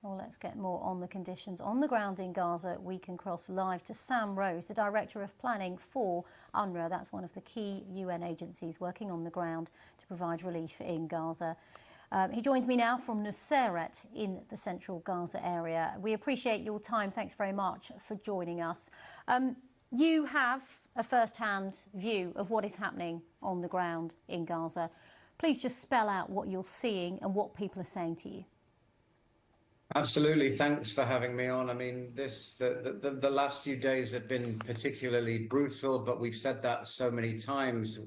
Well, let's get more on the conditions on the ground in Gaza. We can cross live to Sam Rose, the Director of Planning for UNRWA. That's one of the key UN agencies working on the ground to provide relief in Gaza. He joins me now from Nuseirat in the central Gaza area. We appreciate your time. Thanks very much for joining us. You have a first-hand view of what is happening on the ground in Gaza. Please just spell out what you're seeing and what people are saying to you. Absolutely. Thanks for having me on. I mean, the last few days have been particularly brutal, but we've said that so many times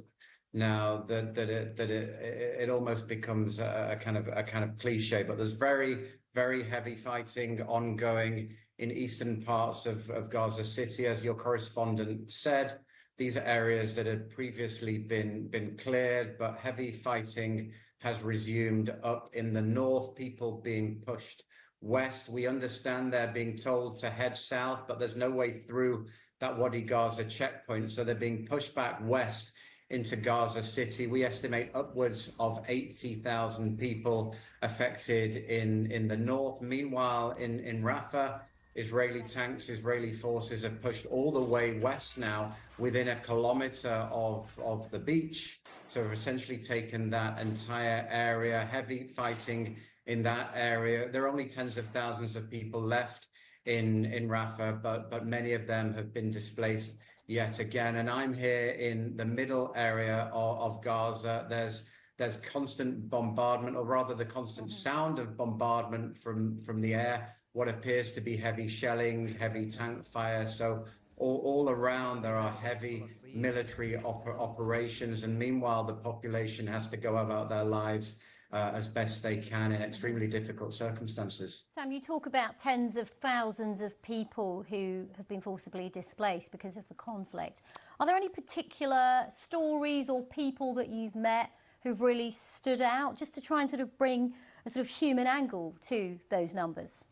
now that it almost becomes a kind of cliche. But there's very, very heavy fighting ongoing in eastern parts of Gaza City, as your correspondent said. These are areas that had previously been cleared, but heavy fighting has resumed up in the north. People being pushed west. We understand they're being told to head south, but there's no way through that Wadi Gaza checkpoint. So they're being pushed back west into Gaza City. We estimate upwards of 80,000 people affected in the north. Meanwhile, in Rafah, Israeli tanks, Israeli forces have pushed all the way west now within a kilometer of the beach. So have essentially taken that entire area. Heavy fighting in that area. There are only tens of thousands of people left in Rafah, but many of them have been displaced yet again. And I'm here in the middle area of Gaza. There's constant bombardment, or rather the constant sound of bombardment from the air, what appears to be heavy shelling, heavy tank fire. So all around there are heavy military operations, and meanwhile the population has to go about their lives as best they can in extremely difficult circumstances. Sam, you talk about tens of thousands of people who have been forcibly displaced because of the conflict. Are there any particular stories or people that you've met who've really stood out, just to try and sort of bring a sort of human angle to those numbers?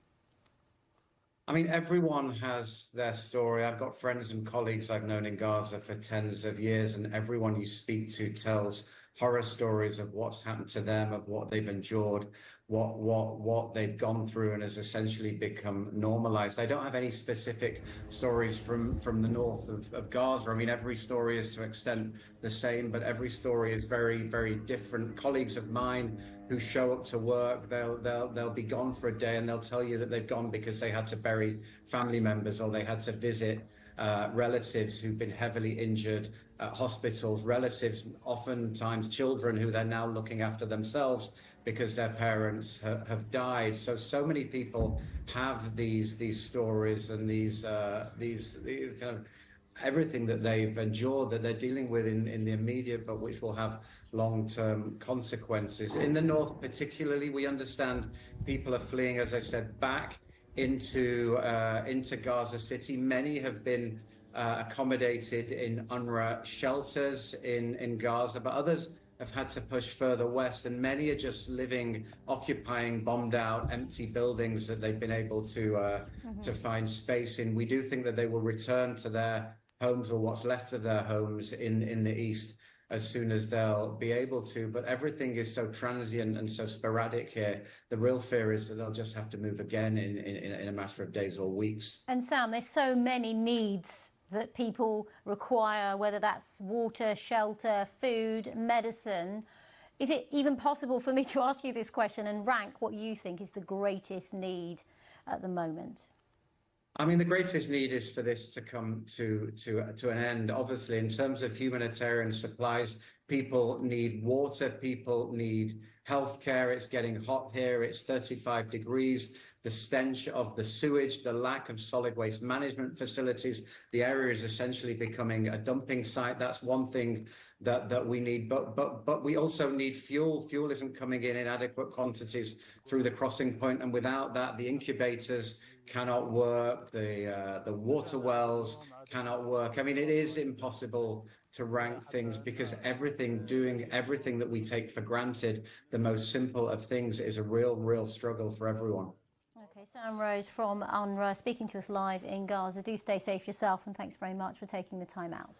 I mean, everyone has their story. I've got friends and colleagues I've known in Gaza for tens of years, and everyone you speak to tells horror stories of what's happened to them, of what they've endured, what they've gone through, and has essentially become normalized. I don't have any specific stories from the north of Gaza. I mean, every story is to an extent the same, but every story is very, very different. Colleagues of mine who show up to work, they'll be gone for a day, and they'll tell you that they've gone because they had to bury family members, or they had to visit relatives who've been heavily injured at hospitals, relatives, oftentimes children who they're now looking after themselves because their parents have died. So many people have these stories and these kind of everything that they've endured, that they're dealing with in the immediate, but which will have long-term consequences. In the north particularly, we understand people are fleeing, as I said, back into Gaza City. Many have been accommodated in UNRWA shelters in Gaza, but others have had to push further west, and many are just living, occupying bombed out, empty buildings that they've been able to find space in. We do think that they will return to their homes, or what's left of their homes in the east, as soon as they'll be able to. But everything is so transient and so sporadic here. The real fear is that they'll just have to move again in a matter of days or weeks. And Sam, there's so many needs that people require, whether that's water, shelter, food, medicine. Is it even possible for me to ask you this question and rank what you think is the greatest need at the moment? I mean, the greatest need is for this to come to an end. Obviously, in terms of humanitarian supplies, people need water, people need healthcare. It's getting hot here. It's 35 degrees. The stench of the sewage, the lack of solid waste management facilities, the area is essentially becoming a dumping site. That's one thing that we need. But we also need fuel. Fuel isn't coming in adequate quantities through the crossing point, and without that, the incubators cannot work. The water wells cannot work. I mean, it is impossible to rank things, because doing everything that we take for granted, the most simple of things, is a real struggle for everyone. Okay, Sam Rose from UNRWA speaking to us live in Gaza. Do stay safe yourself, and thanks very much for taking the time out.